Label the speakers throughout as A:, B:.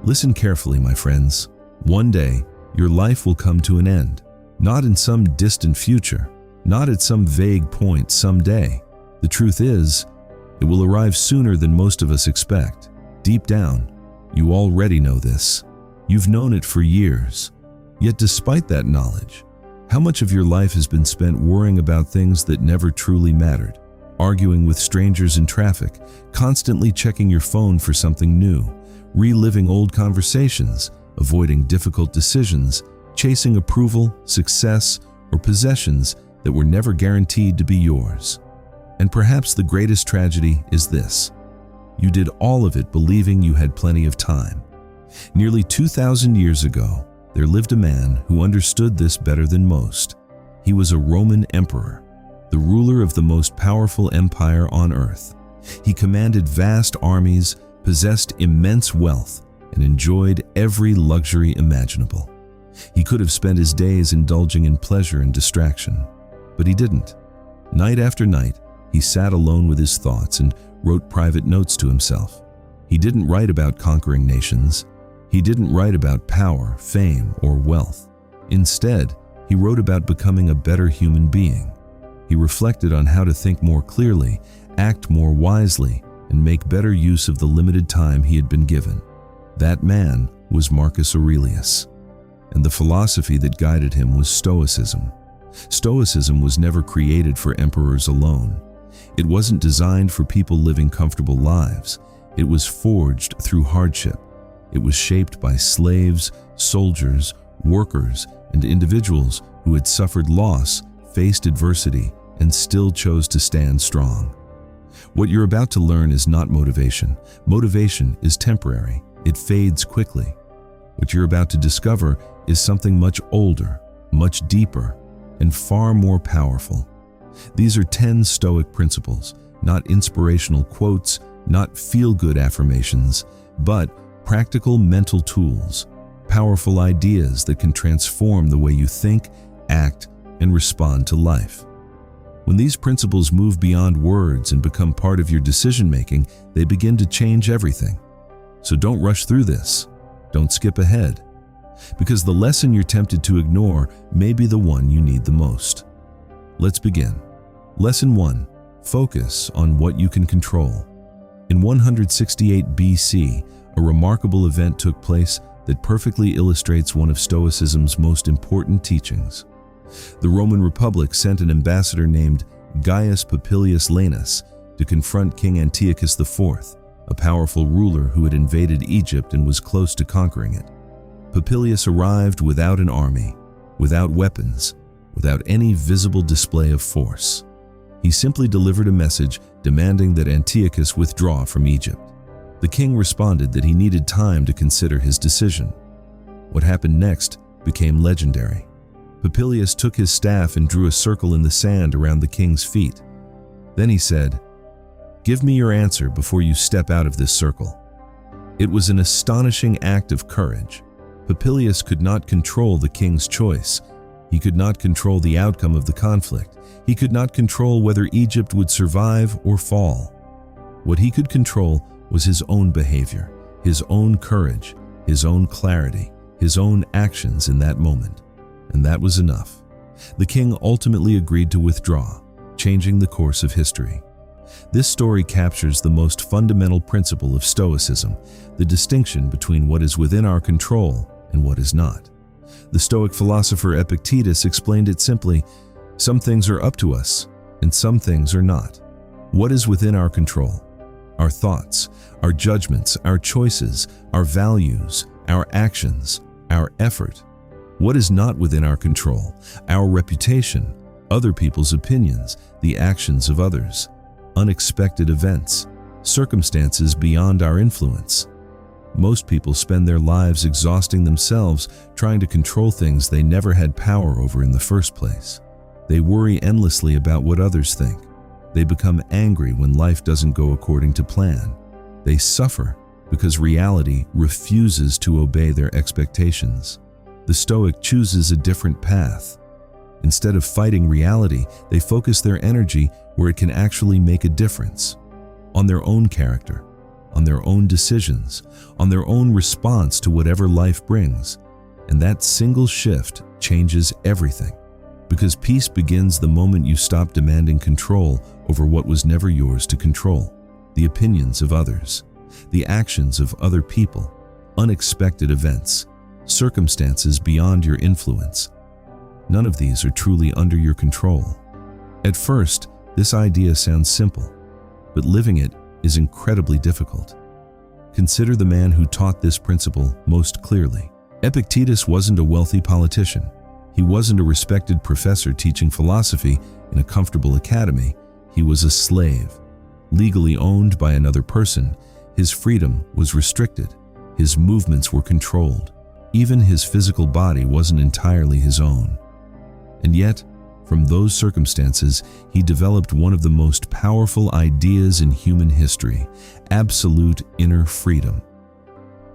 A: Listen carefully, my friends. One day, your life will come to an end, not in some distant future, not at some vague point someday. The truth is, it will arrive sooner than most of us expect. Deep down, you already know this. You've known it for years. Yet despite that knowledge, how much of your life has been spent worrying about things that never truly mattered? Arguing with strangers in traffic, constantly checking your phone for something new, reliving old conversations, avoiding difficult decisions, chasing approval, success, or possessions that were never guaranteed to be yours. And perhaps the greatest tragedy is this: you did all of it believing you had plenty of time. Nearly 2,000 years ago, there lived a man who understood this better than most. He was a Roman emperor, the ruler of the most powerful empire on earth. He commanded vast armies, possessed immense wealth, and enjoyed every luxury imaginable. He could have spent his days indulging in pleasure and distraction, but he didn't. Night after night, he sat alone with his thoughts and wrote private notes to himself. He didn't write about conquering nations. He didn't write about power, fame, or wealth. Instead, he wrote about becoming a better human being. He reflected on how to think more clearly, act more wisely, and make better use of the limited time he had been given. That man was Marcus Aurelius, and the philosophy that guided him was Stoicism. Stoicism was never created for emperors alone. It wasn't designed for people living comfortable lives. It was forged through hardship. It was shaped by slaves, soldiers, workers, and individuals who had suffered loss, faced adversity, and still chose to stand strong. What you're about to learn is not motivation. Motivation is temporary. It fades quickly. What you're about to discover is something much older, much deeper, and far more powerful. These are 10 Stoic principles, not inspirational quotes, not feel-good affirmations, but practical mental tools, powerful ideas that can transform the way you think, act, and respond to life. When these principles move beyond words and become part of your decision-making, they begin to change everything. So don't rush through this. Don't skip ahead, because the lesson you're tempted to ignore may be the one you need the most. Let's begin. Lesson 1. Focus on what you can control. In 168 BC, a remarkable event took place that perfectly illustrates one of Stoicism's most important teachings. The Roman Republic sent an ambassador named Gaius Popilius Laenas to confront King Antiochus IV, a powerful ruler who had invaded Egypt and was close to conquering it. Popilius arrived without an army, without weapons, without any visible display of force. He simply delivered a message demanding that Antiochus withdraw from Egypt. The king responded that he needed time to consider his decision. What happened next became legendary. Popilius took his staff and drew a circle in the sand around the king's feet. Then he said, "Give me your answer before you step out of this circle." It was an astonishing act of courage. Popilius could not control the king's choice. He could not control the outcome of the conflict. He could not control whether Egypt would survive or fall. What he could control was his own behavior, his own courage, his own clarity, his own actions in that moment. And that was enough. The king ultimately agreed to withdraw, changing the course of history. This story captures the most fundamental principle of Stoicism, the distinction between what is within our control and what is not. The Stoic philosopher Epictetus explained it simply: some things are up to us, and some things are not. What is within our control? Our thoughts, our judgments, our choices, our values, our actions, our effort. What is not within our control? Our reputation, other people's opinions, the actions of others, unexpected events, circumstances beyond our influence. Most people spend their lives exhausting themselves trying to control things they never had power over in the first place. They worry endlessly about what others think. They become angry when life doesn't go according to plan. They suffer because reality refuses to obey their expectations. The Stoic chooses a different path. Instead of fighting reality, they focus their energy where it can actually make a difference: on their own character, on their own decisions, on their own response to whatever life brings. And that single shift changes everything. Because peace begins the moment you stop demanding control over what was never yours to control. The opinions of others, the actions of other people, unexpected events, circumstances beyond your influence. None of these are truly under your control. At first, this idea sounds simple, but living it is incredibly difficult. Consider the man who taught this principle most clearly. Epictetus wasn't a wealthy politician. He wasn't a respected professor teaching philosophy in a comfortable academy. He was a slave, legally owned by another person. His freedom was restricted. His movements were controlled. Even his physical body wasn't entirely his own. And yet, from those circumstances, he developed one of the most powerful ideas in human history: absolute inner freedom.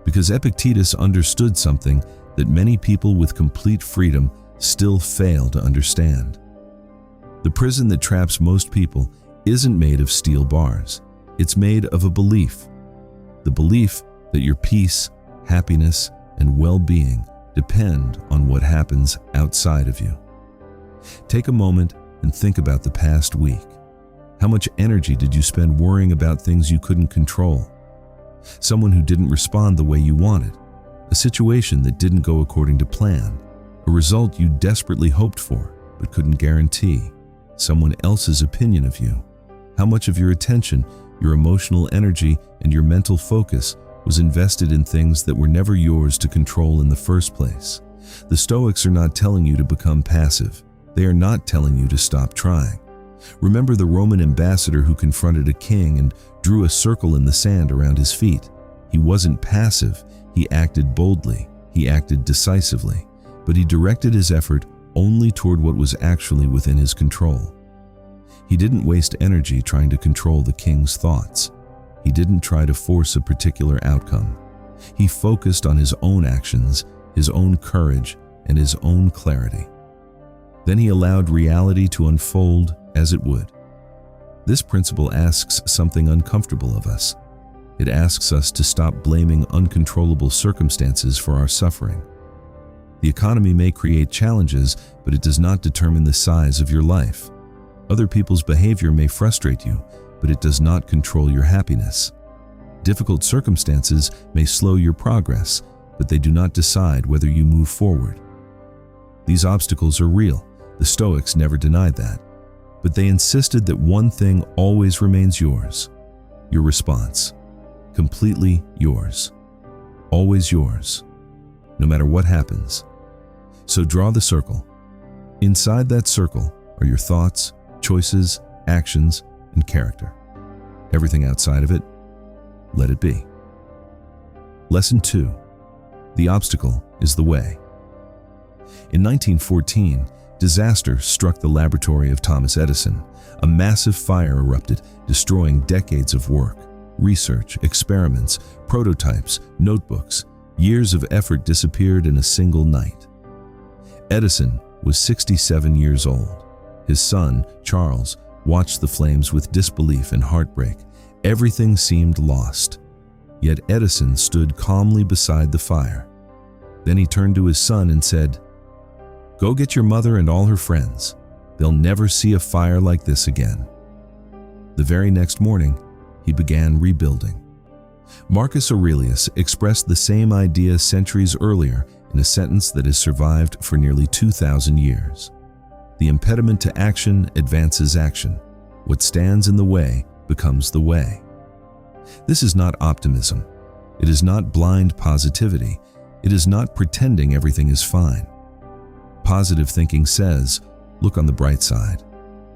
A: Because Epictetus understood something that many people with complete freedom still fail to understand. The prison that traps most people isn't made of steel bars. It's made of a belief. The belief that your peace, happiness, and well-being depend on what happens outside of you. Take a moment and think about the past week. How much energy did you spend worrying about things you couldn't control? Someone who didn't respond the way you wanted, a situation that didn't go according to plan, a result you desperately hoped for but couldn't guarantee, someone else's opinion of you. How much of your attention, your emotional energy, and your mental focus was invested in things that were never yours to control in the first place? The Stoics are not telling you to become passive. They are not telling you to stop trying. Remember the Roman ambassador who confronted a king and drew a circle in the sand around his feet. He wasn't passive. He acted boldly. He acted decisively. But he directed his effort only toward what was actually within his control. He didn't waste energy trying to control the king's thoughts. He didn't try to force a particular outcome. He focused on his own actions, his own courage, and his own clarity. Then he allowed reality to unfold as it would. This principle asks something uncomfortable of us. It asks us to stop blaming uncontrollable circumstances for our suffering. The economy may create challenges, but it does not determine the size of your life. Other people's behavior may frustrate you, but it does not control your happiness. Difficult circumstances may slow your progress, but they do not decide whether you move forward. These obstacles are real. The Stoics never denied that. But they insisted that one thing always remains yours: your response. Completely yours. Always yours. No matter what happens. So draw the circle. Inside that circle are your thoughts, choices, actions, and character. Everything outside of it, let it be. Lesson 2. The obstacle is the way. In 1914, disaster struck the laboratory of Thomas Edison. A massive fire erupted, destroying decades of work, research, experiments, prototypes, notebooks. Years of effort disappeared in a single night. Edison was 67 years old. His son, Charles, watched the flames with disbelief and heartbreak. Everything seemed lost. Yet Edison stood calmly beside the fire. Then he turned to his son and said, "Go get your mother and all her friends. They'll never see a fire like this again." The very next morning, he began rebuilding. Marcus Aurelius expressed the same idea centuries earlier in a sentence that has survived for nearly 2,000 years. The impediment to action advances action. What stands in the way becomes the way. This is not optimism. It is not blind positivity. It is not pretending everything is fine. Positive thinking says, look on the bright side.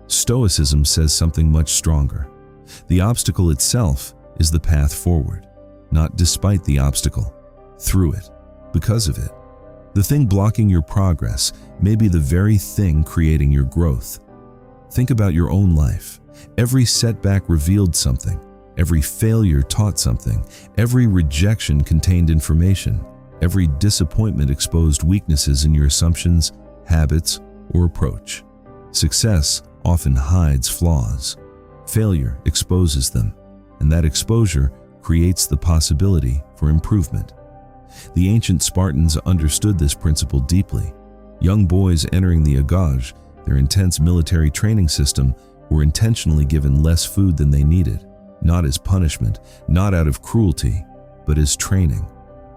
A: Stoicism says something much stronger. The obstacle itself is the path forward, not despite the obstacle, through it, because of it. The thing blocking your progress may be the very thing creating your growth. Think about your own life. Every setback revealed something. Every failure taught something. Every rejection contained information. Every disappointment exposed weaknesses in your assumptions, habits, or approach. Success often hides flaws. Failure exposes them, and that exposure creates the possibility for improvement. The ancient Spartans understood this principle deeply. Young boys entering the agage, their intense military training system, were intentionally given less food than they needed, not as punishment, not out of cruelty, but as training.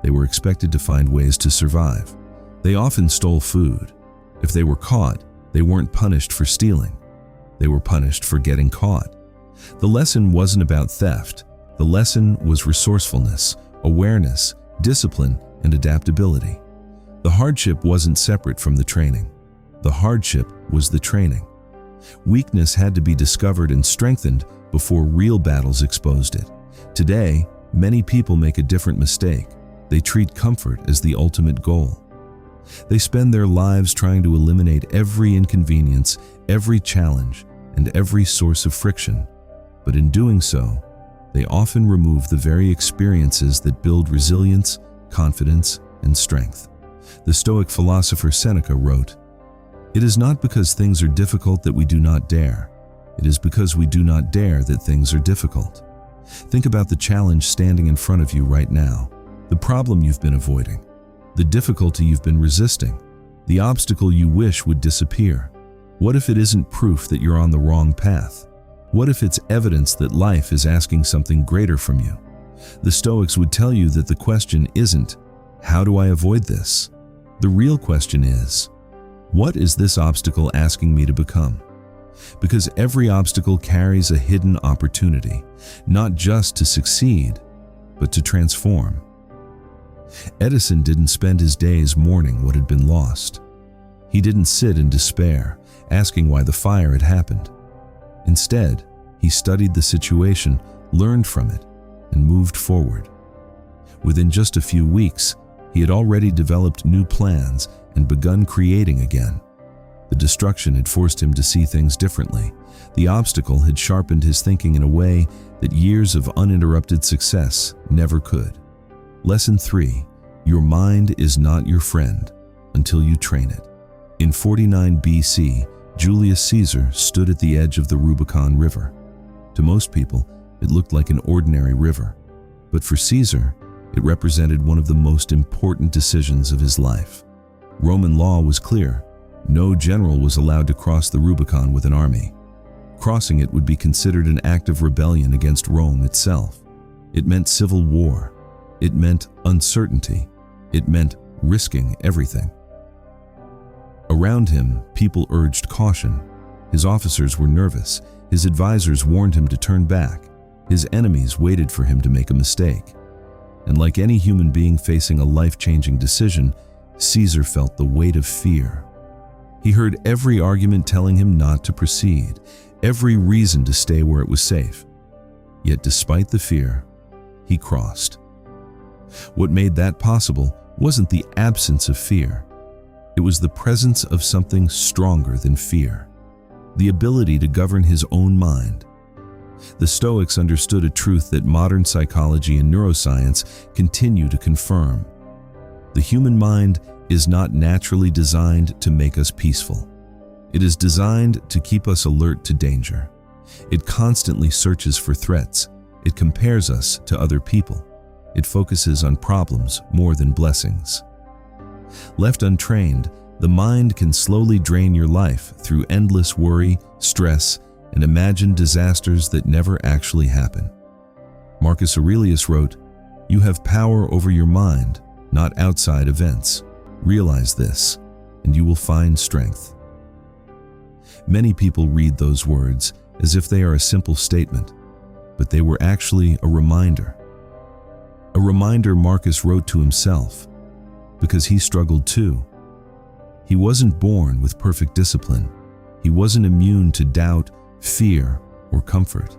A: They were expected to find ways to survive. They often stole food. If they were caught, they weren't punished for stealing. They were punished for getting caught. The lesson wasn't about theft. The lesson was resourcefulness, awareness, discipline, and adaptability. The hardship wasn't separate from the training. The hardship was the training. Weakness had to be discovered and strengthened before real battles exposed it. Today, many people make a different mistake. They treat comfort as the ultimate goal. They spend their lives trying to eliminate every inconvenience, every challenge, and every source of friction. But in doing so, they often remove the very experiences that build resilience, confidence, and strength. The Stoic philosopher Seneca wrote, "It is not because things are difficult that we do not dare. It is because we do not dare that things are difficult." Think about the challenge standing in front of you right now, the problem you've been avoiding, the difficulty you've been resisting, the obstacle you wish would disappear. What if it isn't proof that you're on the wrong path? What if it's evidence that life is asking something greater from you? The Stoics would tell you that the question isn't, "How do I avoid this?" The real question is, "What is this obstacle asking me to become?" Because every obstacle carries a hidden opportunity, not just to succeed, but to transform. Edison didn't spend his days mourning what had been lost. He didn't sit in despair, asking why the fire had happened. Instead, he studied the situation, learned from it, and moved forward. Within just a few weeks, he had already developed new plans and begun creating again. The destruction had forced him to see things differently. The obstacle had sharpened his thinking in a way that years of uninterrupted success never could. Lesson 3. Your mind is not your friend until you train it. In 49 BC, Julius Caesar stood at the edge of the Rubicon River. To most people, it looked like an ordinary river. But for Caesar, it represented one of the most important decisions of his life. Roman law was clear. No general was allowed to cross the Rubicon with an army. Crossing it would be considered an act of rebellion against Rome itself. It meant civil war. It meant uncertainty. It meant risking everything. Around him, people urged caution. His officers were nervous. His advisors warned him to turn back. His enemies waited for him to make a mistake. And like any human being facing a life-changing decision, Caesar felt the weight of fear. He heard every argument telling him not to proceed, every reason to stay where it was safe. Yet despite the fear, he crossed. What made that possible wasn't the absence of fear. It was the presence of something stronger than fear, the ability to govern his own mind. The Stoics understood a truth that modern psychology and neuroscience continue to confirm. The human mind is not naturally designed to make us peaceful. It is designed to keep us alert to danger. It constantly searches for threats. It compares us to other people. It focuses on problems more than blessings. Left untrained, the mind can slowly drain your life through endless worry, stress, and imagined disasters that never actually happen. Marcus Aurelius wrote, "You have power over your mind, not outside events. Realize this, and you will find strength." Many people read those words as if they are a simple statement, but they were actually a reminder. A reminder Marcus wrote to himself, because he struggled too. He wasn't born with perfect discipline. He wasn't immune to doubt, fear, or comfort.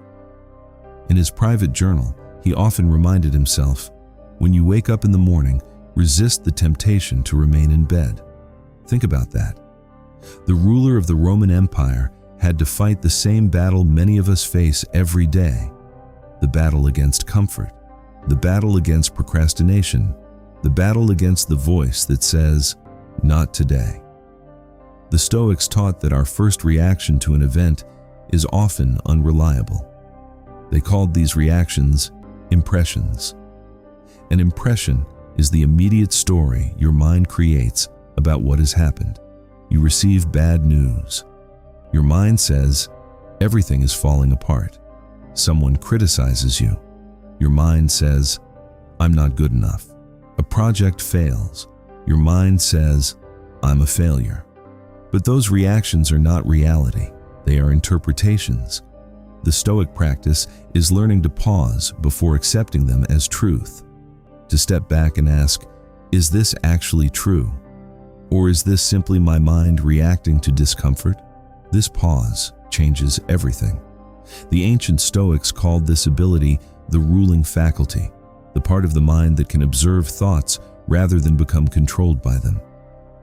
A: In his private journal, he often reminded himself, "When you wake up in the morning, resist the temptation to remain in bed." Think about that. The ruler of the Roman Empire had to fight the same battle many of us face every day. The battle against comfort, the battle against procrastination, the battle against the voice that says, "Not today." The Stoics taught that our first reaction to an event is often unreliable. They called these reactions Impressions. An impression is the immediate story your mind creates about what has happened. You receive bad news. Your mind says, everything is falling apart. Someone criticizes you. Your mind says, I'm not good enough. A project fails. Your mind says, I'm a failure. But those reactions are not reality. They are interpretations. The Stoic practice is learning to pause before accepting them as truth. To step back and ask, is this actually true? Or is this simply my mind reacting to discomfort? This pause changes everything. The ancient Stoics called this ability the ruling faculty, the part of the mind that can observe thoughts rather than become controlled by them.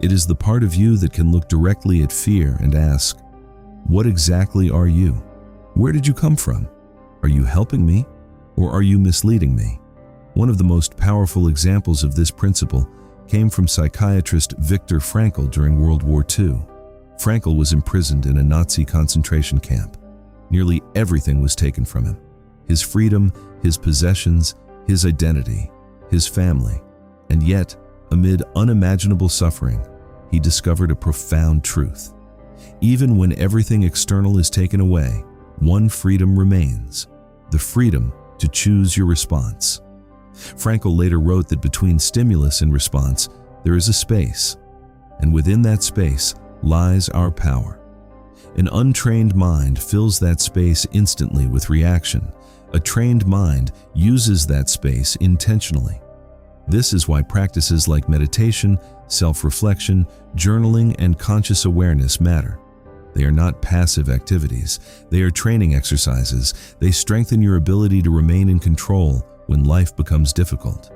A: It is the part of you that can look directly at fear and ask, what exactly are you? Where did you come from? Are you helping me, or are you misleading me? One of the most powerful examples of this principle came from psychiatrist Viktor Frankl during World War II. Frankl was imprisoned in a Nazi concentration camp. Nearly everything was taken from him: his freedom, his possessions, his identity, his family. And yet, amid unimaginable suffering, he discovered a profound truth. Even when everything external is taken away, one freedom remains: the freedom to choose your response. Frankl later wrote that between stimulus and response, there is a space, and within that space lies our power. An untrained mind fills that space instantly with reaction. A trained mind uses that space intentionally. This is why practices like meditation, self-reflection, journaling, and conscious awareness matter. They are not passive activities. They are training exercises. They strengthen your ability to remain in control when life becomes difficult.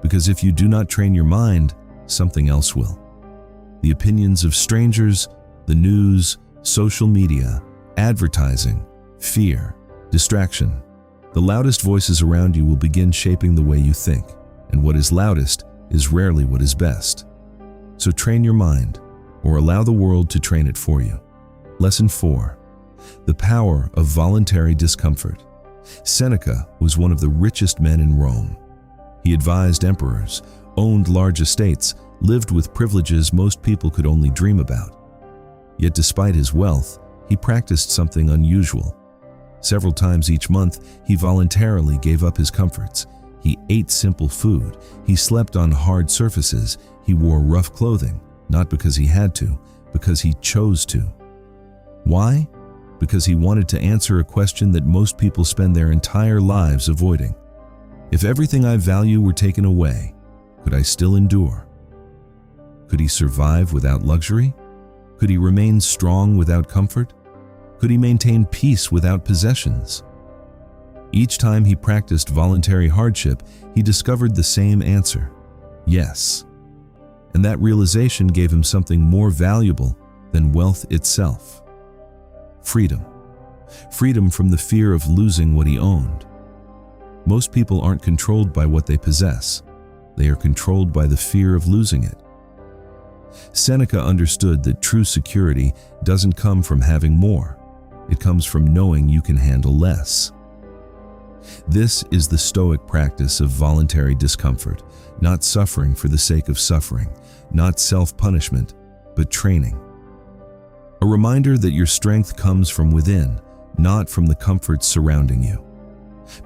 A: Because if you do not train your mind, something else will. The opinions of strangers, the news, social media, advertising, fear, distraction. The loudest voices around you will begin shaping the way you think, and what is loudest is rarely what is best. So train your mind, or allow the world to train it for you. Lesson 4. The power of voluntary discomfort. Seneca was one of the richest men in Rome. He advised emperors, owned large estates, lived with privileges most people could only dream about. Yet despite his wealth, he practiced something unusual. Several times each month, he voluntarily gave up his comforts. He ate simple food. He slept on hard surfaces. He wore rough clothing, not because he had to, because he chose to. Why? Because he wanted to answer a question that most people spend their entire lives avoiding. If everything I value were taken away, could I still endure? Could he survive without luxury? Could he remain strong without comfort? Could he maintain peace without possessions? Each time he practiced voluntary hardship, he discovered the same answer: yes. And that realization gave him something more valuable than wealth itself: freedom. Freedom from the fear of losing what he owned. Most people aren't controlled by what they possess. They are controlled by the fear of losing it. Seneca understood that true security doesn't come from having more. It comes from knowing you can handle less. This is the Stoic practice of voluntary discomfort, not suffering for the sake of suffering, not self-punishment, but training. A reminder that your strength comes from within, not from the comforts surrounding you.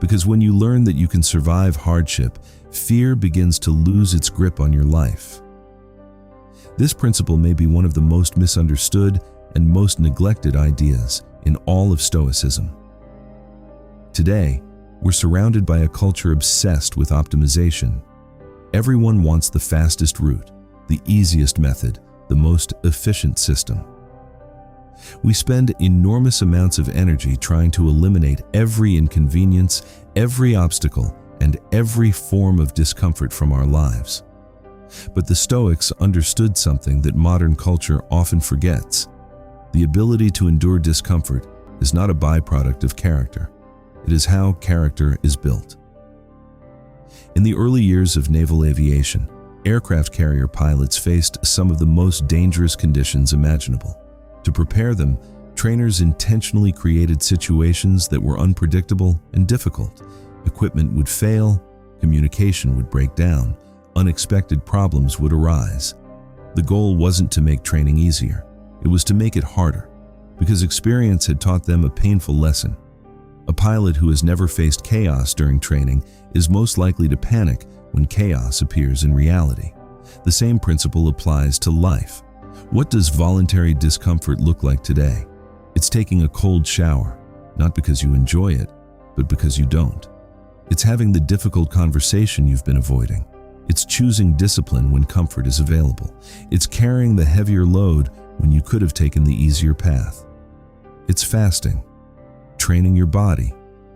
A: Because when you learn that you can survive hardship, fear begins to lose its grip on your life. This principle may be one of the most misunderstood and most neglected ideas in all of Stoicism. Today, we're surrounded by a culture obsessed with optimization. Everyone wants the fastest route, the easiest method, the most efficient system. We spend enormous amounts of energy trying to eliminate every inconvenience, every obstacle, and every form of discomfort from our lives. But the Stoics understood something that modern culture often forgets. The ability to endure discomfort is not a byproduct of character. It is how character is built. In the early years of naval aviation, aircraft carrier pilots faced some of the most dangerous conditions imaginable. To prepare them, trainers intentionally created situations that were unpredictable and difficult. Equipment would fail, communication would break down, unexpected problems would arise. The goal wasn't to make training easier, it was to make it harder, because experience had taught them a painful lesson. A pilot who has never faced chaos during training is most likely to panic when chaos appears in reality. The same principle applies to life. What does voluntary discomfort look like today? It's taking a cold shower, not because you enjoy it, but because you don't. It's having the difficult conversation you've been avoiding. It's choosing discipline when comfort is available. It's carrying the heavier load when you could have taken the easier path. It's fasting, training your body,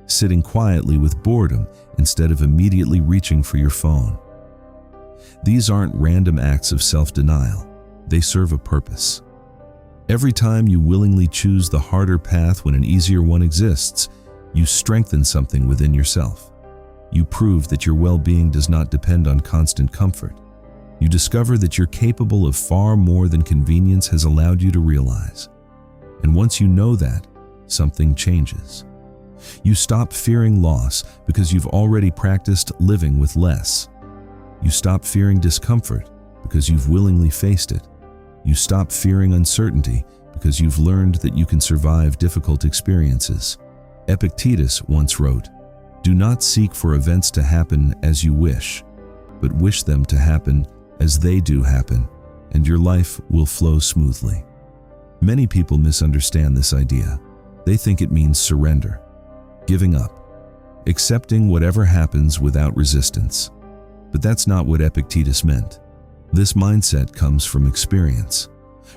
A: sitting quietly with boredom instead of immediately reaching for your phone. These aren't random acts of self-denial. They serve a purpose. Every time you willingly choose the harder path when an easier one exists, you strengthen something within yourself. You prove that your well-being does not depend on constant comfort. You discover that you're capable of far more than convenience has allowed you to realize. And once you know that, something changes. You stop fearing loss because you've already practiced living with less. You stop fearing discomfort because you've willingly faced it. You stop fearing uncertainty because you've learned that you can survive difficult experiences. Epictetus once wrote, "Do not seek for events to happen as you wish, but wish them to happen as they do happen, and your life will flow smoothly." Many people misunderstand this idea. They think it means surrender, giving up, accepting whatever happens without resistance. But that's not what Epictetus meant. This mindset comes from experience,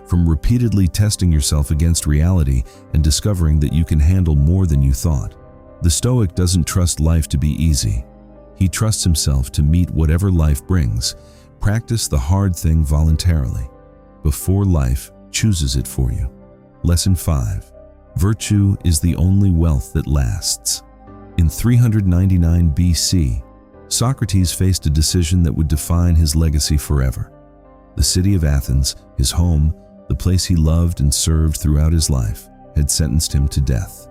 A: from repeatedly testing yourself against reality and discovering that you can handle more than you thought. The Stoic doesn't trust life to be easy. He trusts himself to meet whatever life brings. Practice the hard thing voluntarily, before life chooses it for you. Lesson 5. Virtue is the only wealth that lasts. In 399 BC, Socrates faced a decision that would define his legacy forever. The city of Athens, his home, the place he loved and served throughout his life, had sentenced him to death.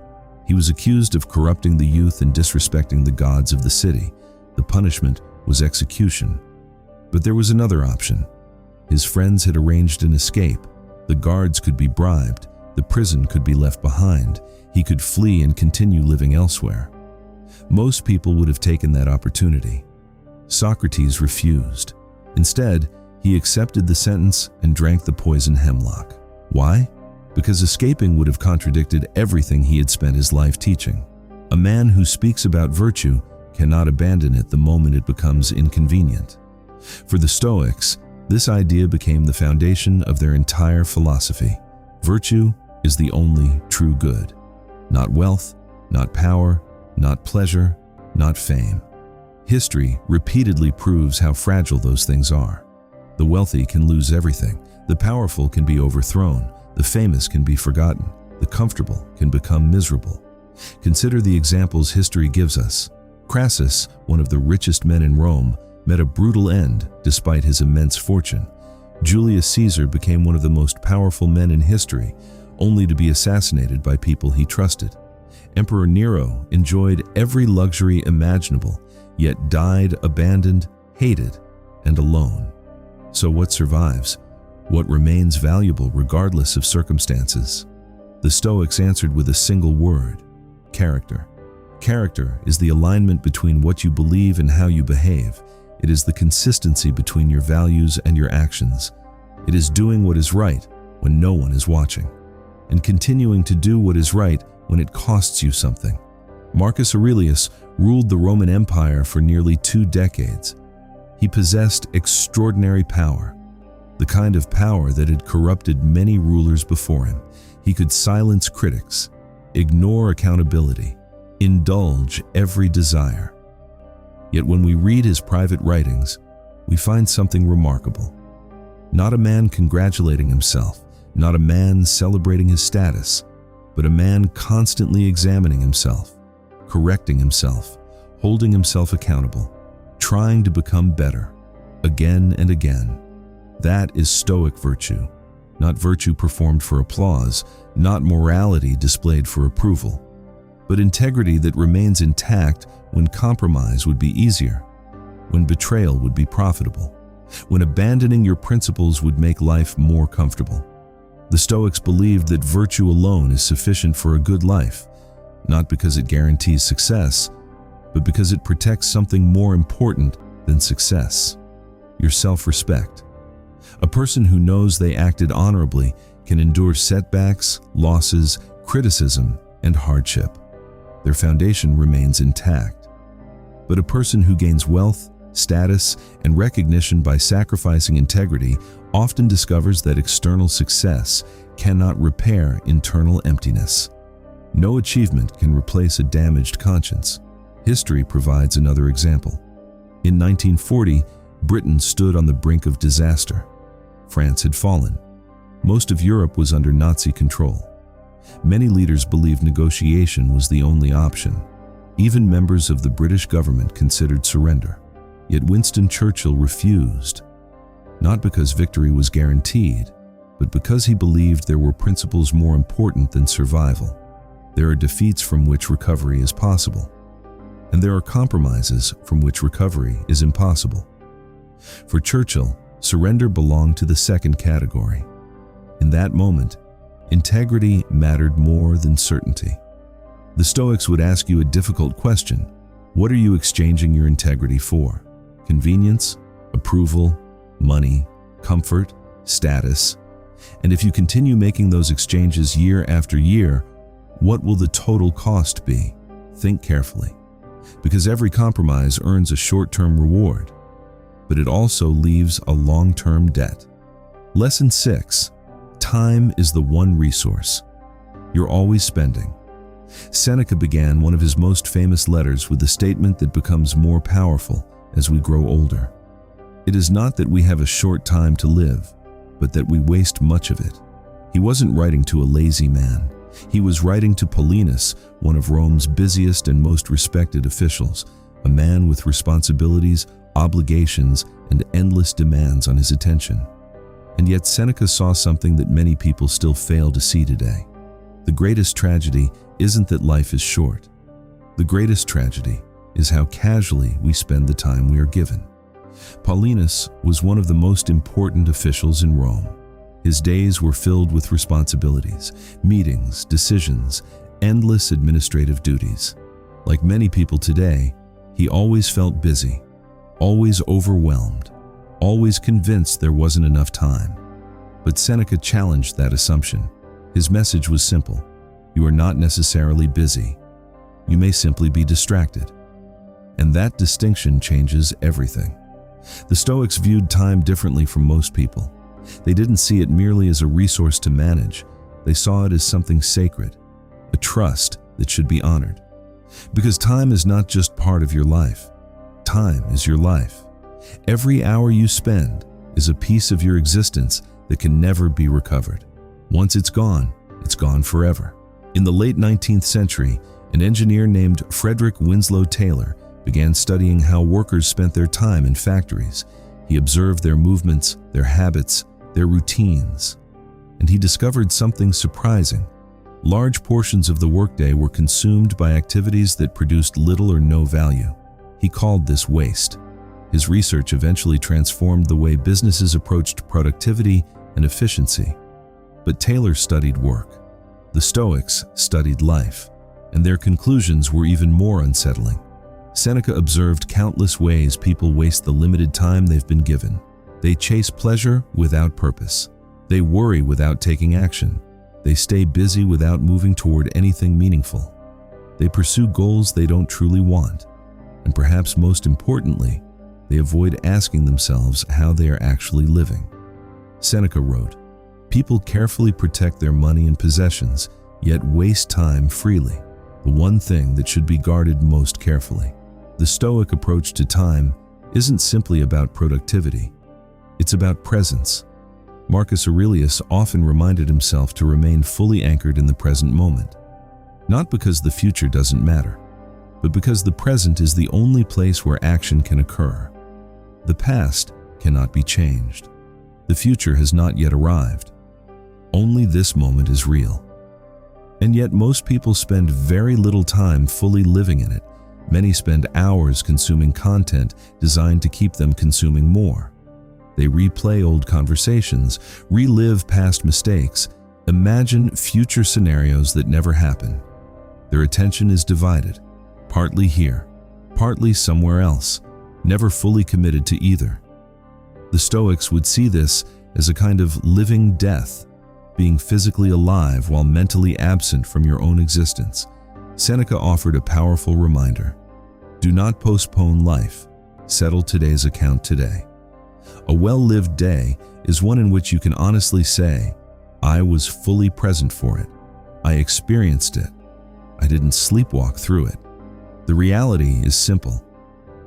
A: He was accused of corrupting the youth and disrespecting the gods of the city. The punishment was execution. But there was another option. His friends had arranged an escape. The guards could be bribed. The prison could be left behind. He could flee and continue living elsewhere. Most people would have taken that opportunity. Socrates refused. Instead, he accepted the sentence and drank the poison hemlock. Why? Because escaping would have contradicted everything he had spent his life teaching. A man who speaks about virtue cannot abandon it the moment it becomes inconvenient. For the Stoics, this idea became the foundation of their entire philosophy. Virtue is the only true good. Not wealth, not power, not pleasure, not fame. History repeatedly proves how fragile those things are. The wealthy can lose everything. The powerful can be overthrown. The famous can be forgotten. The comfortable can become miserable. Consider the examples history gives us. Crassus, one of the richest men in Rome, met a brutal end despite his immense fortune. Julius Caesar became one of the most powerful men in history, only to be assassinated by people he trusted. Emperor Nero enjoyed every luxury imaginable, yet died abandoned, hated, and alone. So what survives? What remains valuable regardless of circumstances? The Stoics answered with a single word: character. Character is the alignment between what you believe and how you behave. It is the consistency between your values and your actions. It is doing what is right when no one is watching, and continuing to do what is right when it costs you something. Marcus Aurelius ruled the Roman Empire for nearly 2 decades. He possessed extraordinary power, the kind of power that had corrupted many rulers before him. He could silence critics, ignore accountability, indulge every desire. Yet when we read his private writings, we find something remarkable. Not a man congratulating himself, not a man celebrating his status, but a man constantly examining himself, correcting himself, holding himself accountable, trying to become better, again and again. That is Stoic virtue, not virtue performed for applause, not morality displayed for approval. but integrity that remains intact when compromise would be easier, when betrayal would be profitable, when abandoning your principles would make life more comfortable. The Stoics believed that virtue alone is sufficient for a good life, not because it guarantees success, but because it protects something more important than success: your self-respect. A person who knows they acted honorably can endure setbacks, losses, criticism, and hardship. Their foundation remains intact. But a person who gains wealth, status, and recognition by sacrificing integrity often discovers that external success cannot repair internal emptiness. No achievement can replace a damaged conscience. History provides another example. In 1940, Britain stood on the brink of disaster. France had fallen. Most of Europe was under Nazi control. Many leaders believed negotiation was the only option. Even members of the British government considered surrender. Yet Winston Churchill refused, not because victory was guaranteed, but because he believed there were principles more important than survival. There are defeats from which recovery is possible, and there are compromises from which recovery is impossible. For Churchill, surrender belonged to the second category. In that moment, integrity mattered more than certainty. The Stoics would ask you a difficult question: what are you exchanging your integrity for? Convenience, approval, money, comfort, status? And if you continue making those exchanges year after year, what will the total cost be? Think carefully, because every compromise earns a short-term reward, but it also leaves a long-term debt. Lesson 6. Time is the one resource you're always spending. Seneca began one of his most famous letters with a statement that becomes more powerful as we grow older. It is not that we have a short time to live, but that we waste much of it. He wasn't writing to a lazy man. He was writing to Paulinus, one of Rome's busiest and most respected officials, a man with responsibilities, obligations, and endless demands on his attention. And yet Seneca saw something that many people still fail to see today. The greatest tragedy isn't that life is short. The greatest tragedy is how casually we spend the time we are given. Paulinus was one of the most important officials in Rome. His days were filled with responsibilities, meetings, decisions, endless administrative duties. Like many people today, he always felt busy, always overwhelmed, always convinced there wasn't enough time. But Seneca challenged that assumption. His message was simple: you are not necessarily busy. You may simply be distracted. And that distinction changes everything. The Stoics viewed time differently from most people. They didn't see it merely as a resource to manage. They saw it as something sacred, a trust that should be honored. Because time is not just part of your life. Time is your life. Every hour you spend is a piece of your existence that can never be recovered. Once it's gone forever. In the late 19th century, an engineer named Frederick Winslow Taylor began studying how workers spent their time in factories. He observed their movements, their habits, their routines, and he discovered something surprising. Large portions of the workday were consumed by activities that produced little or no value. He called this waste. His research eventually transformed the way businesses approached productivity and efficiency. But Taylor studied work. The Stoics studied life, and their conclusions were even more unsettling. Seneca observed countless ways people waste the limited time they've been given. They chase pleasure without purpose. They worry without taking action. They stay busy without moving toward anything meaningful. They pursue goals they don't truly want. And perhaps most importantly, they avoid asking themselves how they are actually living. Seneca wrote, "People carefully protect their money and possessions, yet waste time freely, the one thing that should be guarded most carefully." The Stoic approach to time isn't simply about productivity. It's about presence. Marcus Aurelius often reminded himself to remain fully anchored in the present moment. Not because the future doesn't matter, but because the present is the only place where action can occur. The past cannot be changed. The future has not yet arrived. Only this moment is real. And yet most people spend very little time fully living in it. Many spend hours consuming content designed to keep them consuming more. They replay old conversations, relive past mistakes, imagine future scenarios that never happen. Their attention is divided, partly here, partly somewhere else, never fully committed to either. The Stoics would see this as a kind of living death, being physically alive while mentally absent from your own existence. Seneca offered a powerful reminder. Do not postpone life. Settle today's account today. A well-lived day is one in which you can honestly say, I was fully present for it. I experienced it. I didn't sleepwalk through it. The reality is simple.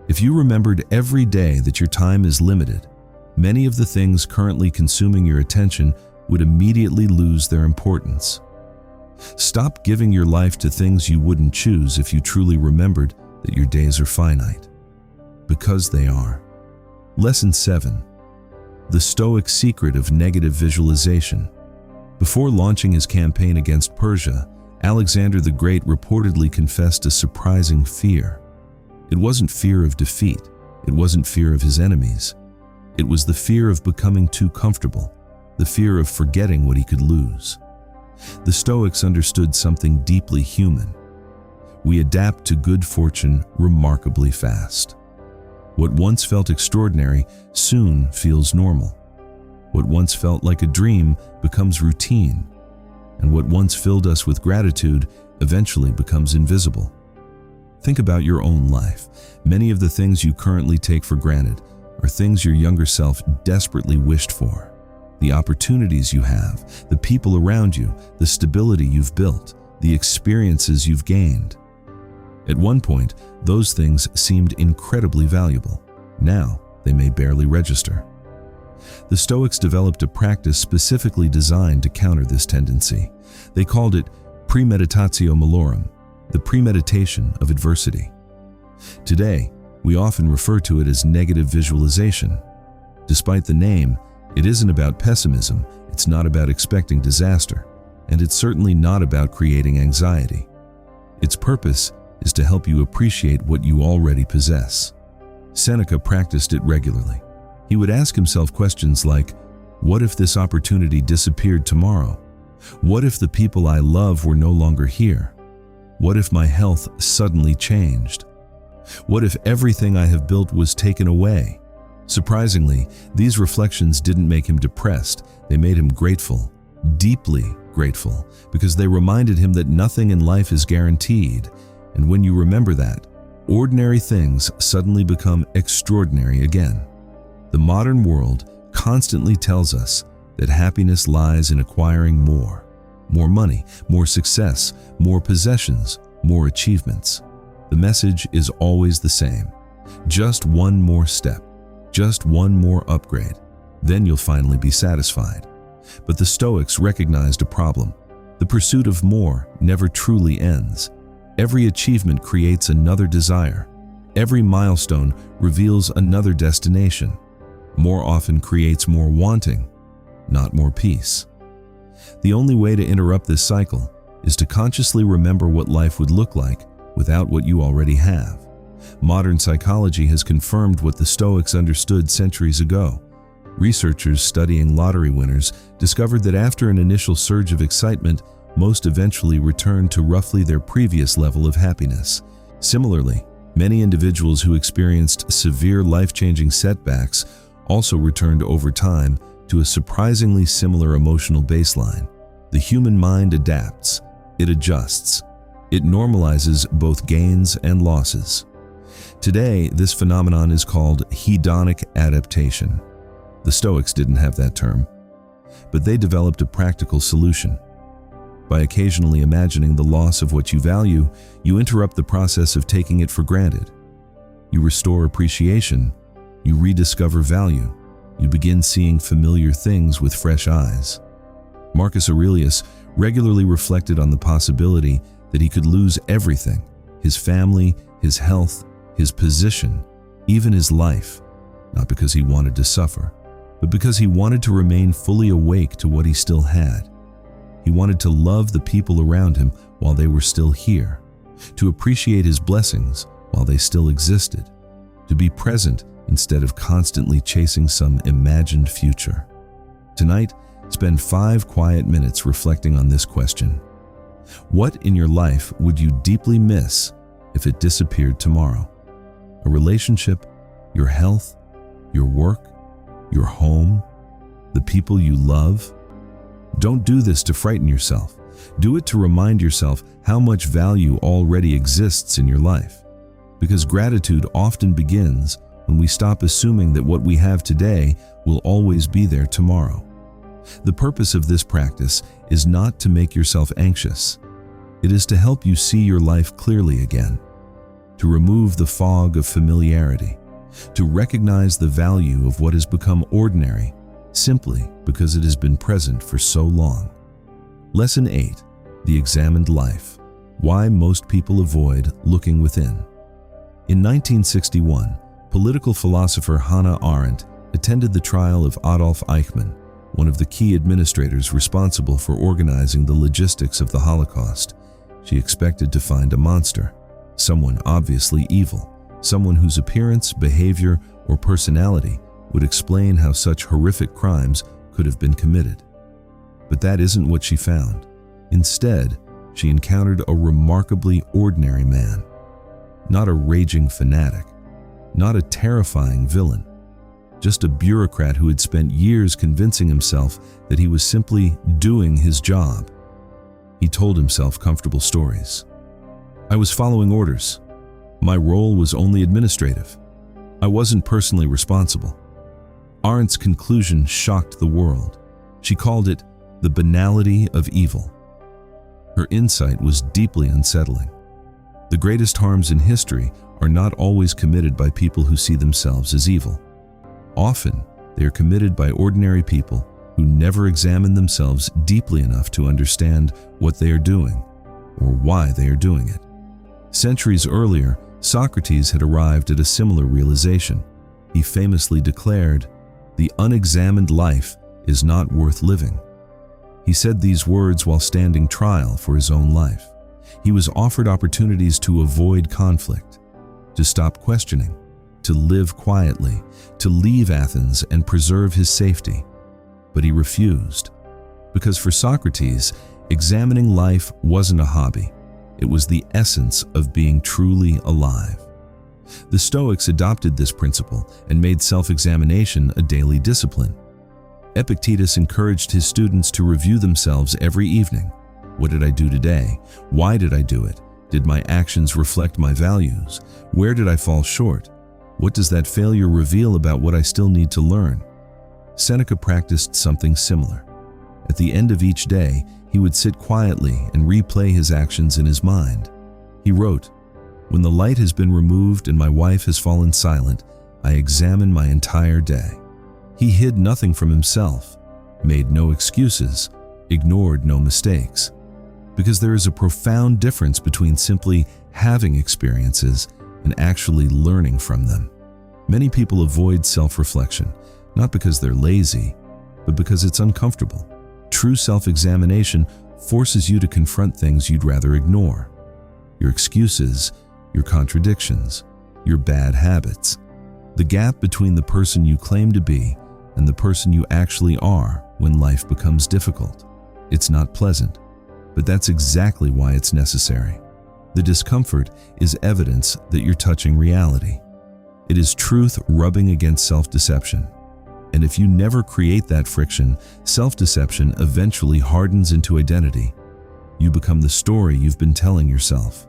A: If you remembered every day that your time is limited, many of the things currently consuming your attention would immediately lose their importance. Stop giving your life to things you wouldn't choose if you truly remembered that your days are finite. Because they are. Lesson 7. The Stoic Secret of Negative Visualization. Before launching his campaign against Persia, Alexander the Great reportedly confessed a surprising fear. It wasn't fear of defeat. It wasn't fear of his enemies. It was the fear of becoming too comfortable, the fear of forgetting what he could lose. The Stoics understood something deeply human. We adapt to good fortune remarkably fast. What once felt extraordinary soon feels normal. What once felt like a dream becomes routine, and what once filled us with gratitude eventually becomes invisible. Think about your own life. Many of the things you currently take for granted are things your younger self desperately wished for. The opportunities you have, the people around you, the stability you've built, the experiences you've gained. At one point, those things seemed incredibly valuable. Now, they may barely register. The Stoics developed a practice specifically designed to counter this tendency. They called it premeditatio malorum, the premeditation of adversity. Today, we often refer to it as negative visualization. Despite the name, it isn't about pessimism, it's not about expecting disaster, and it's certainly not about creating anxiety. Its purpose is to help you appreciate what you already possess. Seneca practiced it regularly. He would ask himself questions like, what if this opportunity disappeared tomorrow? What if the people I love were no longer here? What if my health suddenly changed? What if everything I have built was taken away? Surprisingly, these reflections didn't make him depressed. They made him grateful, deeply grateful, because they reminded him that nothing in life is guaranteed. And when you remember that, ordinary things suddenly become extraordinary again. The modern world constantly tells us that happiness lies in acquiring more money, more success, more possessions, more achievements. The message is always the same. Just one more step, just one more upgrade, then you'll finally be satisfied. But the Stoics recognized a problem. The pursuit of more never truly ends. Every achievement creates another desire. Every milestone reveals another destination. More often creates more wanting, not more peace. The only way to interrupt this cycle is to consciously remember what life would look like without what you already have. Modern psychology has confirmed what the Stoics understood centuries ago. Researchers studying lottery winners discovered that after an initial surge of excitement, most eventually returned to roughly their previous level of happiness. Similarly, many individuals who experienced severe life-changing setbacks also returned over time to a surprisingly similar emotional baseline. The human mind adapts, it adjusts, it normalizes both gains and losses. Today, this phenomenon is called hedonic adaptation. The Stoics didn't have that term, but they developed a practical solution. By occasionally imagining the loss of what you value, you interrupt the process of taking it for granted. You restore appreciation, you rediscover value, you begin seeing familiar things with fresh eyes. Marcus Aurelius regularly reflected on the possibility that he could lose everything: his family, his health, his position, even his life, not because he wanted to suffer, but because he wanted to remain fully awake to what he still had. He wanted to love the people around him while they were still here, to appreciate his blessings while they still existed, to be present instead of constantly chasing some imagined future. Tonight, spend 5 quiet minutes reflecting on this question. What in your life would you deeply miss if it disappeared tomorrow? A relationship, your health, your work, your home, the people you love? Don't do this to frighten yourself. Do it to remind yourself how much value already exists in your life. Because gratitude often begins when we stop assuming that what we have today will always be there tomorrow. The purpose of this practice is not to make yourself anxious. It is to help you see your life clearly again, to remove the fog of familiarity, to recognize the value of what has become ordinary simply because it has been present for so long. Lesson 8, The Examined Life. Why most people avoid looking within. In 1961, political philosopher Hannah Arendt attended the trial of Adolf Eichmann, one of the key administrators responsible for organizing the logistics of the Holocaust. She expected to find a monster, someone obviously evil, someone whose appearance, behavior, or personality would explain how such horrific crimes could have been committed. But that isn't what she found. Instead, she encountered a remarkably ordinary man. Not a raging fanatic, not a terrifying villain, just a bureaucrat who had spent years convincing himself that he was simply doing his job. He told himself comfortable stories. I was following orders. My role was only administrative. I wasn't personally responsible. Arendt's conclusion shocked the world. She called it the banality of evil. Her insight was deeply unsettling. The greatest harms in history are not always committed by people who see themselves as evil. Often, they are committed by ordinary people who never examine themselves deeply enough to understand what they are doing or why they are doing it. Centuries earlier, Socrates had arrived at a similar realization. He famously declared, "The unexamined life is not worth living." He said these words while standing trial for his own life. He was offered opportunities to avoid conflict, to stop questioning, to live quietly, to leave Athens and preserve his safety. But he refused, because for Socrates, examining life wasn't a hobby. It was the essence of being truly alive. The Stoics adopted this principle and made self-examination a daily discipline. Epictetus encouraged his students to review themselves every evening. What did I do today? Why did I do it? Did my actions reflect my values? Where did I fall short? What does that failure reveal about what I still need to learn? Seneca practiced something similar. At the end of each day, he would sit quietly and replay his actions in his mind. He wrote, "When the light has been removed and my wife has fallen silent, I examine my entire day." He hid nothing from himself, made no excuses, ignored no mistakes. Because there is a profound difference between simply having experiences and actually learning from them. Many people avoid self-reflection, not because they're lazy, but because it's uncomfortable. True self-examination forces you to confront things you'd rather ignore. Your excuses, your contradictions, your bad habits. The gap between the person you claim to be and the person you actually are when life becomes difficult. It's not pleasant, but that's exactly why it's necessary. The discomfort is evidence that you're touching reality. It is truth rubbing against self-deception. And if you never create that friction, self-deception eventually hardens into identity. You become the story you've been telling yourself,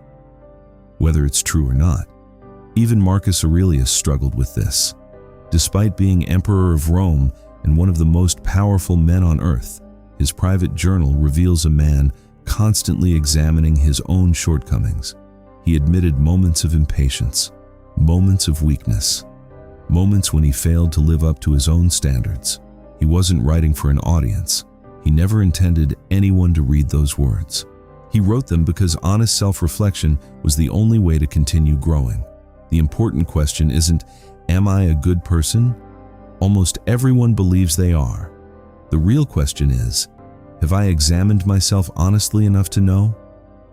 A: whether it's true or not. Even Marcus Aurelius struggled with this. Despite being emperor of Rome and one of the most powerful men on earth, his private journal reveals a man constantly examining his own shortcomings. He admitted moments of impatience, moments of weakness, moments when he failed to live up to his own standards. He wasn't writing for an audience. He never intended anyone to read those words. He wrote them because honest self-reflection was the only way to continue growing. The important question isn't, am I a good person? Almost everyone believes they are. The real question is, Have I examined myself honestly enough to know?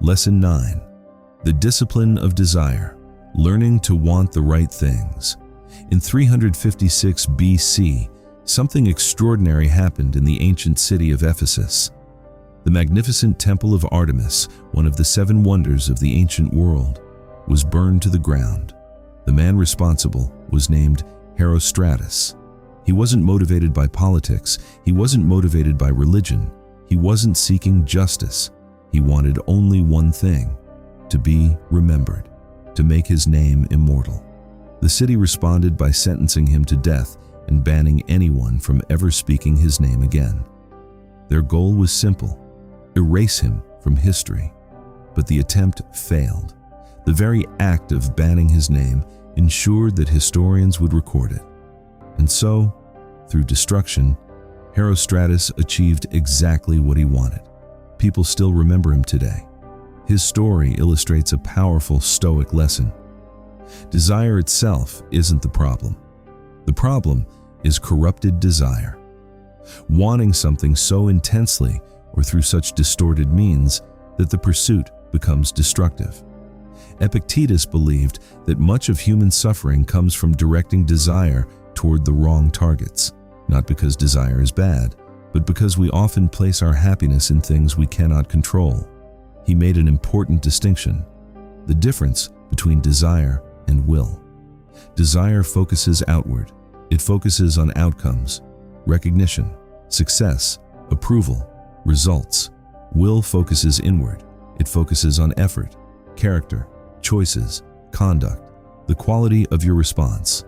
A: Lesson 9. The discipline of desire, learning to want the right things. In 356 BC, something extraordinary happened in the ancient city of Ephesus. The magnificent temple of Artemis, one of the 7 wonders of the ancient world, was burned to the ground. The man responsible was named Herostratus. He wasn't motivated by politics. He wasn't motivated by religion. He wasn't seeking justice. He wanted only one thing: to be remembered, to make his name immortal. The city responded by sentencing him to death and banning anyone from ever speaking his name again. Their goal was simple: erase him from history. But the attempt failed. The very act of banning his name ensured that historians would record it. And so, through destruction, Herostratus achieved exactly what he wanted. People still remember him today. His story illustrates a powerful Stoic lesson. Desire itself isn't the problem. The problem is corrupted desire. Wanting something so intensely or through such distorted means that the pursuit becomes destructive. Epictetus believed that much of human suffering comes from directing desire toward the wrong targets, not because desire is bad, but because we often place our happiness in things we cannot control. He made an important distinction: the difference between desire and will. Desire focuses outward. It focuses on outcomes, recognition, success, approval, results. Will focuses inward. It focuses on effort, character, choices, conduct, the quality of your response.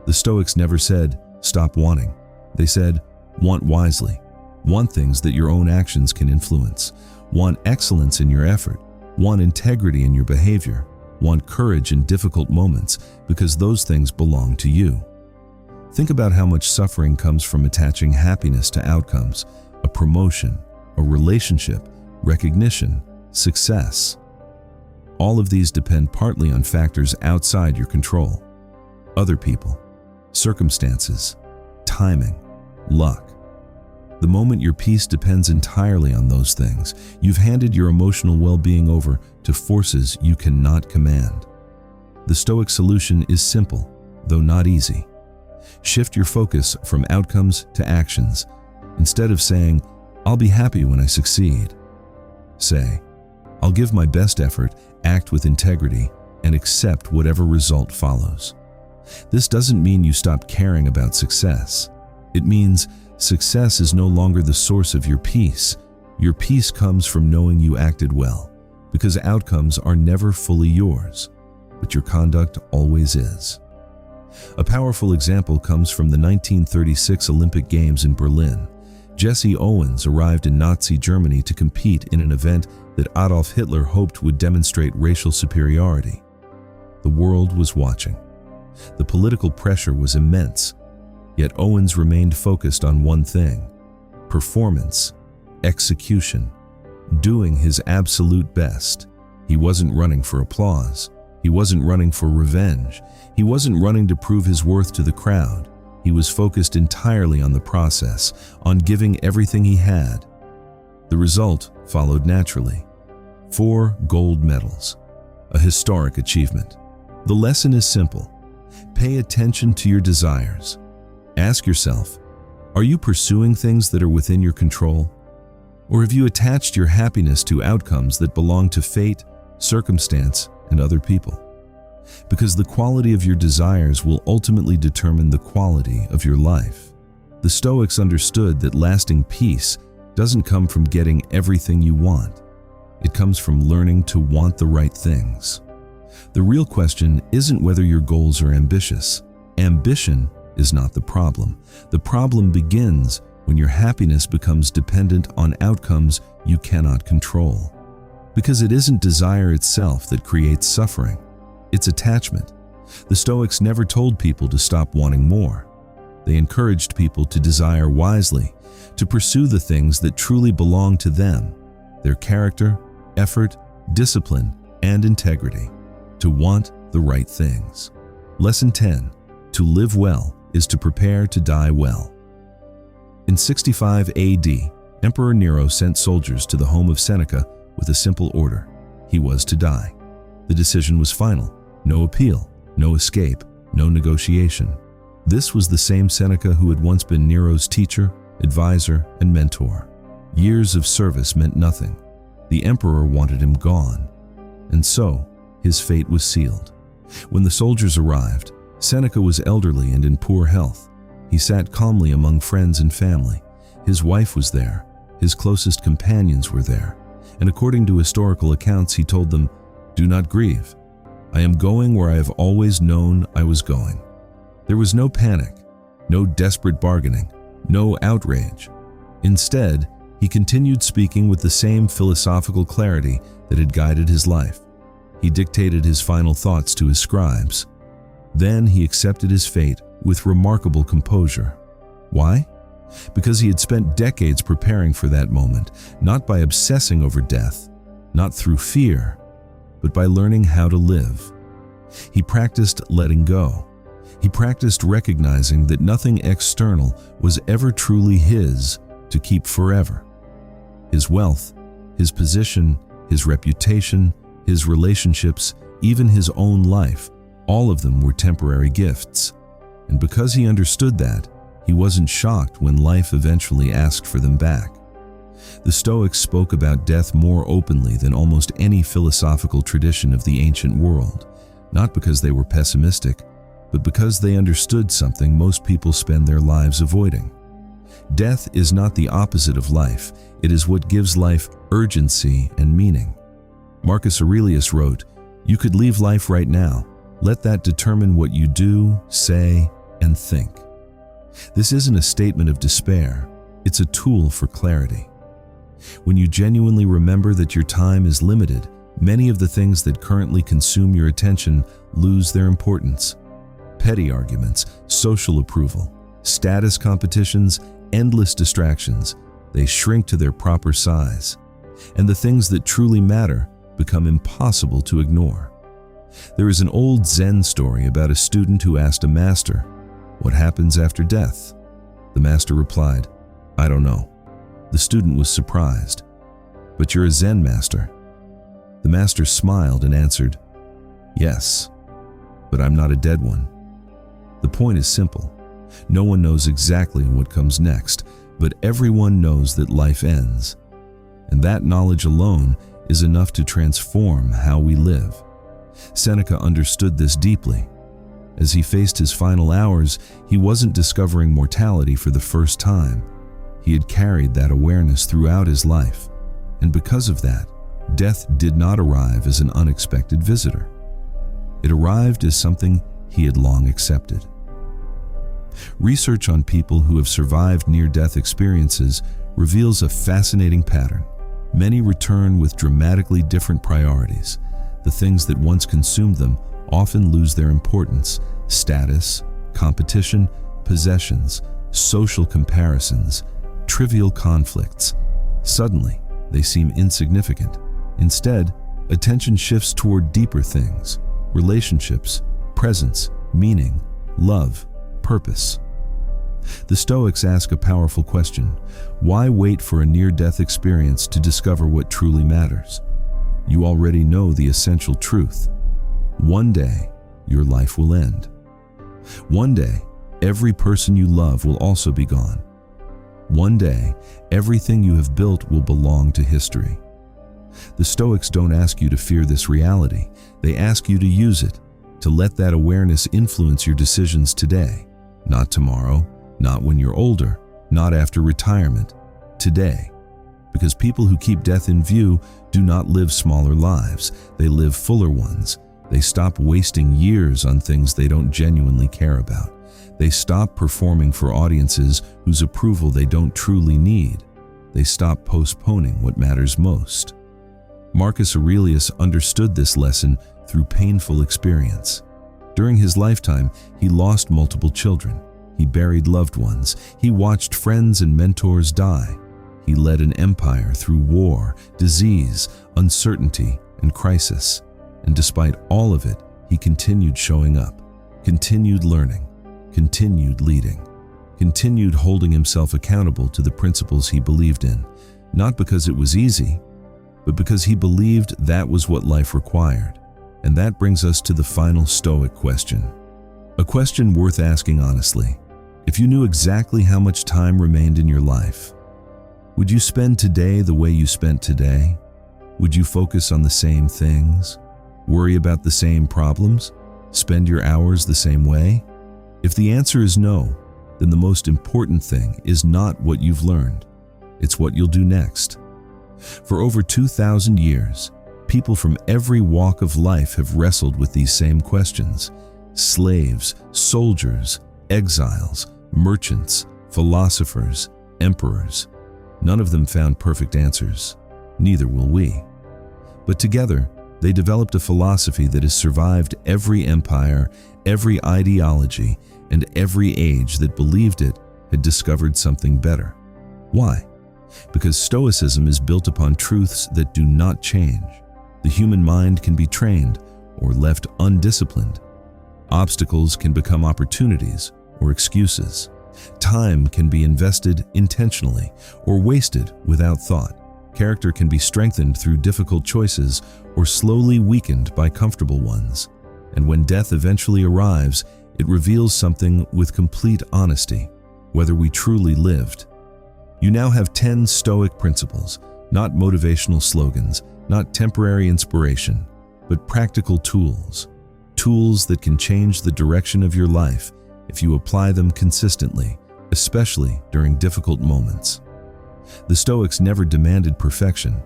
A: The Stoics never said, "Stop wanting." They said, "Want wisely. Want things that your own actions can influence. Want excellence in your effort. Want integrity in your behavior. Want courage in difficult moments, because those things belong to you." Think about how much suffering comes from attaching happiness to outcomes: a promotion, a relationship, recognition, success. All of these depend partly on factors outside your control: other people, circumstances, timing, luck. The moment your peace depends entirely on those things, you've handed your emotional well-being over to forces you cannot command. The Stoic solution is simple, though not easy. Shift your focus from outcomes to actions. Instead of saying, "I'll be happy when I succeed," say, "I'll give my best effort, act with integrity, and accept whatever result follows." This doesn't mean you stop caring about success. It means success is no longer the source of your peace. Your peace comes from knowing you acted well, because outcomes are never fully yours, but your conduct always is. A powerful example comes from the 1936 Olympic Games in Berlin. Jesse Owens arrived in Nazi Germany to compete in an event that Adolf Hitler hoped would demonstrate racial superiority. The world was watching. The political pressure was immense, yet Owens remained focused on one thing: performance, execution, doing his absolute best. He wasn't running for applause. He wasn't running for revenge. He wasn't running to prove his worth to the crowd. He was focused entirely on the process, on giving everything he had. The result followed naturally: 4 gold medals, a historic achievement. The lesson is simple: pay attention to your desires. Ask yourself, are you pursuing things that are within your control? Or have you attached your happiness to outcomes that belong to fate, circumstance, and other people? Because the quality of your desires will ultimately determine the quality of your life. The Stoics understood that lasting peace doesn't come from getting everything you want. It comes from learning to want the right things. The real question isn't whether your goals are ambitious. Ambition is not the problem. The problem begins when your happiness becomes dependent on outcomes you cannot control. Because it isn't desire itself that creates suffering. It's attachment. The Stoics never told people to stop wanting more. They encouraged people to desire wisely, to pursue the things that truly belong to them: their character, effort, discipline, and integrity. To want the right things. Lesson 10. To live well is to prepare to die well. In 65 AD, Emperor Nero sent soldiers to the home of Seneca with a simple order. He was to die. The decision was final. No appeal, no escape, no negotiation. This was the same Seneca who had once been Nero's teacher, advisor, and mentor. Years of service meant nothing. The emperor wanted him gone. And so, his fate was sealed. When the soldiers arrived, Seneca was elderly and in poor health. He sat calmly among friends and family. His wife was there. His closest companions were there. And according to historical accounts, he told them, "Do not grieve. I am going where I have always known I was going." There was no panic, no desperate bargaining, no outrage. Instead, he continued speaking with the same philosophical clarity that had guided his life. He dictated his final thoughts to his scribes. Then he accepted his fate with remarkable composure. Why? Because he had spent decades preparing for that moment, not by obsessing over death, not through fear, but by learning how to live. He practiced letting go. He practiced recognizing that nothing external was ever truly his to keep forever. His wealth, his position, his reputation, his relationships, even his own life, all of them were temporary gifts. And because he understood that, he wasn't shocked when life eventually asked for them back. The Stoics spoke about death more openly than almost any philosophical tradition of the ancient world, not because they were pessimistic, but because they understood something most people spend their lives avoiding. Death is not the opposite of life, it is what gives life urgency and meaning. Marcus Aurelius wrote, "You could leave life right now. Let that determine what you do, say, and think." This isn't a statement of despair, it's a tool for clarity. When you genuinely remember that your time is limited, many of the things that currently consume your attention lose their importance. Petty arguments, social approval, status competitions, endless distractions, they shrink to their proper size. And the things that truly matter become impossible to ignore. There is an old Zen story about a student who asked a master, "What happens after death?" The master replied, "I don't know." The student was surprised. "But you're a Zen master." The master smiled and answered, "Yes, but I'm not a dead one." The point is simple. No one knows exactly what comes next, but everyone knows that life ends. And that knowledge alone is enough to transform how we live. Seneca understood this deeply. As he faced his final hours, he wasn't discovering mortality for the first time. He had carried that awareness throughout his life. And because of that, death did not arrive as an unexpected visitor. It arrived as something he had long accepted. Research on people who have survived near-death experiences reveals a fascinating pattern. Many return with dramatically different priorities. The things that once consumed them often lose their importance: status, competition, possessions, social comparisons, trivial conflicts. Suddenly, they seem insignificant. Instead, attention shifts toward deeper things: relationships, presence, meaning, love, purpose. The Stoics ask a powerful question: why wait for a near-death experience to discover what truly matters? You already know the essential truth. One day, your life will end. One day, every person you love will also be gone. One day, everything you have built will belong to history. The Stoics don't ask you to fear this reality. They ask you to use it, to let that awareness influence your decisions today. Not tomorrow, not when you're older, not after retirement. Today. Because people who keep death in view do not live smaller lives. They live fuller ones. They stop wasting years on things they don't genuinely care about. They stop performing for audiences whose approval they don't truly need. They stop postponing what matters most. Marcus Aurelius understood this lesson through painful experience. During his lifetime, he lost multiple children. He buried loved ones. He watched friends and mentors die. He led an empire through war, disease, uncertainty, and crisis. And despite all of it, he continued showing up, continued learning, continued leading, continued holding himself accountable to the principles he believed in. not because it was easy, but because he believed that was what life required. And that brings us to the final Stoic question. A question worth asking honestly. If you knew exactly how much time remained in your life, would you spend today the way you spent today? Would you focus on the same things? Worry about the same problems? Spend your hours the same way? If the answer is no, then the most important thing is not what you've learned. It's what you'll do next. For over 2,000 years, people from every walk of life have wrestled with these same questions. Slaves, soldiers, exiles, merchants, philosophers, emperors. None of them found perfect answers. Neither will we. But together, they developed a philosophy that has survived every empire, every ideology, and every age that believed it had discovered something better. Why? Because Stoicism is built upon truths that do not change. The human mind can be trained or left undisciplined. Obstacles can become opportunities or excuses. Time can be invested intentionally or wasted without thought. Character can be strengthened through difficult choices or slowly weakened by comfortable ones. And when death eventually arrives, it reveals something with complete honesty, whether we truly lived. You now have 10 Stoic principles, not motivational slogans, not temporary inspiration, but practical tools. Tools that can change the direction of your life if you apply them consistently, especially during difficult moments. The Stoics never demanded perfection.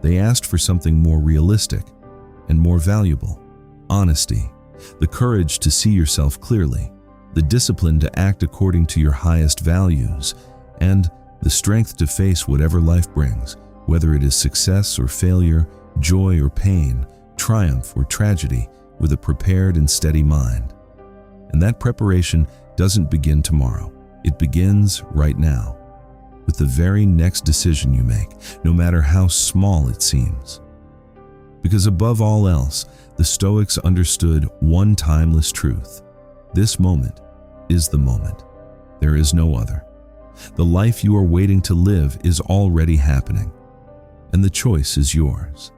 A: They asked for something more realistic and more valuable: honesty, the courage to see yourself clearly, the discipline to act according to your highest values, and the strength to face whatever life brings, whether it is success or failure, joy or pain, triumph or tragedy, with a prepared and steady mind. And that preparation doesn't begin tomorrow. It begins right now, with the very next decision you make, no matter how small it seems. Because above all else, the Stoics understood one timeless truth. This moment is the moment. There is no other. The life you are waiting to live is already happening, and the choice is yours.